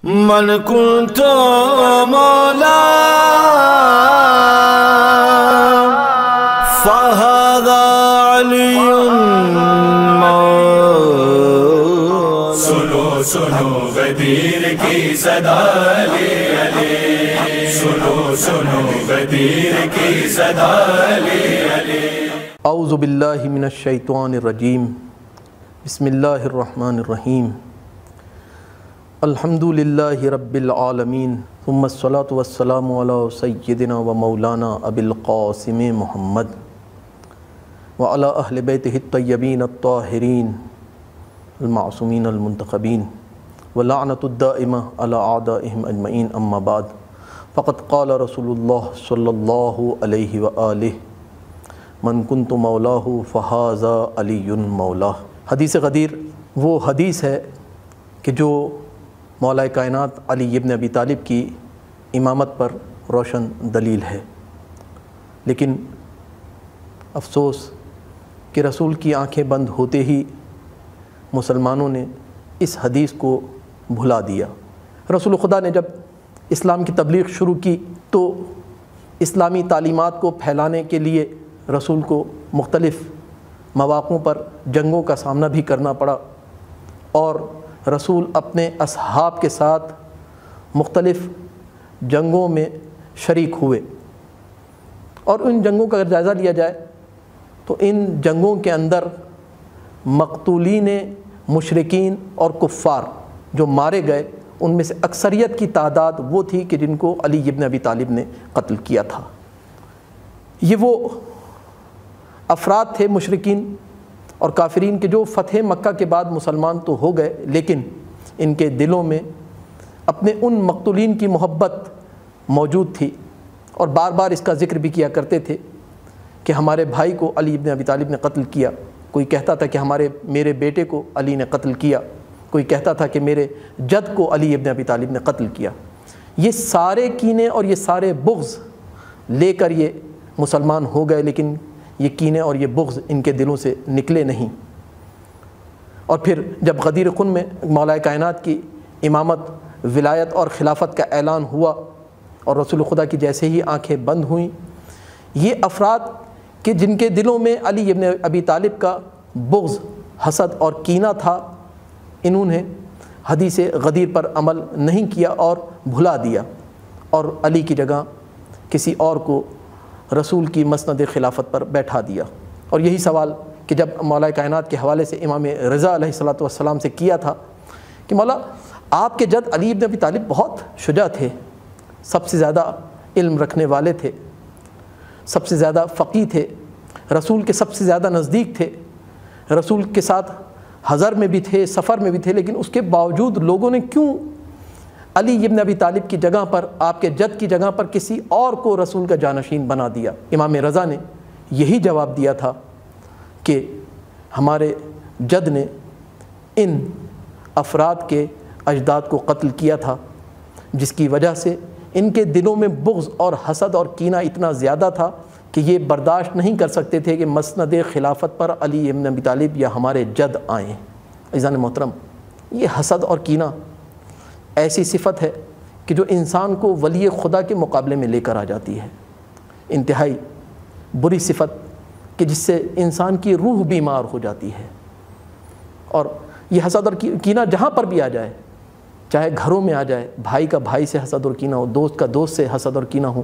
من كنت مولا فهذا علي مولا. سنو سنو غدیر کی صدا علی علی، سنو سنو غدیر کی صدا علی علی. اعوذ باللہ من الشیطان الرجیم، بسم اللہ الرحمن الرحیم. الحمد للہ رب العالمین، ثم الصلاۃ والسلام علی سیدنا و مولانا ابی القاسم محمد وعلی اہل بیتہ الطیبین الطاہرین المعصومین المنتخبین ولعنۃ الدائمہ علی اعدائہم اجمعین. اما بعد، فقد قال رسول اللہ صلی اللہ علیہ وآلہ من کنت مولاہ فہذا علی مولاہ. حدیث غدیر وہ حدیث ہے کہ جو مولا کائنات علی ابن ابی طالب کی امامت پر روشن دلیل ہے، لیکن افسوس کہ رسول کی آنکھیں بند ہوتے ہی مسلمانوں نے اس حدیث کو بھلا دیا. رسول خدا نے جب اسلام کی تبلیغ شروع کی تو اسلامی تعلیمات کو پھیلانے کے لیے رسول کو مختلف مواقعوں پر جنگوں کا سامنا بھی کرنا پڑا، اور رسول اپنے اصحاب کے ساتھ مختلف جنگوں میں شریک ہوئے. اور ان جنگوں کا اگر جائزہ لیا جائے تو ان جنگوں کے اندر مقتولین مشرکین اور کفار جو مارے گئے ان میں سے اکثریت کی تعداد وہ تھی کہ جن کو علی ابن ابی طالب نے قتل کیا تھا. یہ وہ افراد تھے مشرکین اور کافرین کے جو فتح مکہ کے بعد مسلمان تو ہو گئے، لیکن ان کے دلوں میں اپنے ان مقتولین کی محبت موجود تھی، اور بار بار اس کا ذکر بھی کیا کرتے تھے کہ ہمارے بھائی کو علی ابن ابی طالب نے قتل کیا. کوئی کہتا تھا کہ میرے بیٹے کو علی نے قتل کیا، کوئی کہتا تھا کہ میرے جد کو علی ابن ابی طالب نے قتل کیا. یہ سارے کینے اور یہ سارے بغض لے کر یہ مسلمان ہو گئے، لیکن یہ کینے اور یہ بغض ان کے دلوں سے نکلے نہیں. اور پھر جب غدیر خون میں مولا کائنات کی امامت، ولایت اور خلافت کا اعلان ہوا اور رسول خدا کی جیسے ہی آنکھیں بند ہوئیں، یہ افراد کہ جن کے دلوں میں علی ابن ابی طالب کا بغض، حسد اور کینہ تھا، انہوں نے حدیث غدیر پر عمل نہیں کیا اور بھلا دیا، اور علی کی جگہ کسی اور کو رسول کی مسند خلافت پر بیٹھا دیا. اور یہی سوال کہ جب مولا کائنات کے حوالے سے امام رضا علیہ الصلوۃ والسلام سے کیا تھا کہ مولا آپ کے جد علی ابن ابی طالب بہت شجاع تھے، سب سے زیادہ علم رکھنے والے تھے، سب سے زیادہ فقیہ تھے، رسول کے سب سے زیادہ نزدیک تھے، رسول کے ساتھ حضر میں بھی تھے، سفر میں بھی تھے، لیکن اس کے باوجود لوگوں نے کیوں علی ابن ابی طالب کی جگہ پر، آپ کے جد کی جگہ پر کسی اور کو رسول کا جانشین بنا دیا؟ امام رضا نے یہی جواب دیا تھا کہ ہمارے جد نے ان افراد کے اجداد کو قتل کیا تھا، جس کی وجہ سے ان کے دلوں میں بغض اور حسد اور کینہ اتنا زیادہ تھا کہ یہ برداشت نہیں کر سکتے تھے کہ مسند خلافت پر علی ابن ابی طالب یا ہمارے جد آئیں. عزیزان محترم، یہ حسد اور کینہ ایسی صفت ہے کہ جو انسان کو ولی خدا کے مقابلے میں لے کر آ جاتی ہے. انتہائی بری صفت کہ جس سے انسان کی روح بیمار ہو جاتی ہے. اور یہ حسد اور کینہ جہاں پر بھی آ جائے، چاہے گھروں میں آ جائے، بھائی کا بھائی سے حسد اور کینہ ہو، دوست کا دوست سے حسد اور کینہ ہو،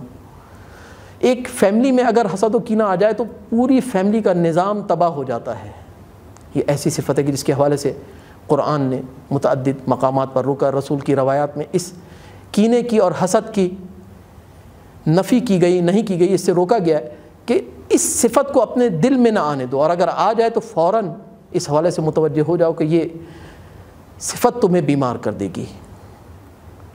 ایک فیملی میں اگر حسد و کینہ آ جائے تو پوری فیملی کا نظام تباہ ہو جاتا ہے. یہ ایسی صفت ہے کہ جس کے حوالے سے قرآن نے متعدد مقامات پر روکا. رسول کی روایات میں اس کینے کی اور حسد کی نفی کی گئی، نہیں کی گئی، اس سے روکا گیا ہے کہ اس صفت کو اپنے دل میں نہ آنے دو، اور اگر آ جائے تو فوراً اس حوالے سے متوجہ ہو جاؤ کہ یہ صفت تمہیں بیمار کر دے گی.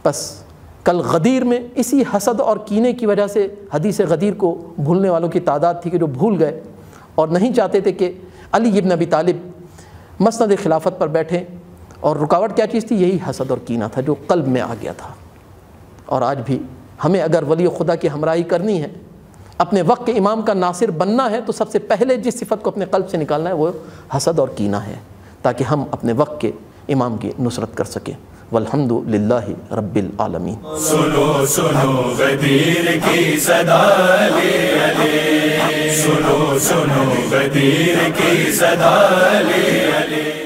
بس کل غدیر میں اسی حسد اور کینے کی وجہ سے حدیث غدیر کو بھولنے والوں کی تعداد تھی کہ جو بھول گئے اور نہیں چاہتے تھے کہ علی ابن ابی طالب مسند خلافت پر بیٹھیں. اور رکاوٹ کیا چیز تھی؟ یہی حسد اور کینہ تھا جو قلب میں آ گیا تھا. اور آج بھی ہمیں اگر ولی خدا کی ہمراہی کرنی ہے، اپنے وقت کے امام کا ناصر بننا ہے، تو سب سے پہلے جس صفت کو اپنے قلب سے نکالنا ہے وہ حسد اور کینہ ہے، تاکہ ہم اپنے وقت کے امام کی نصرت کر سکیں. والحمد للہ رب العالمین۔ سنو سنو غدیر کی صدا علی علی، سنو سنو غدیر کی صدا علی علی۔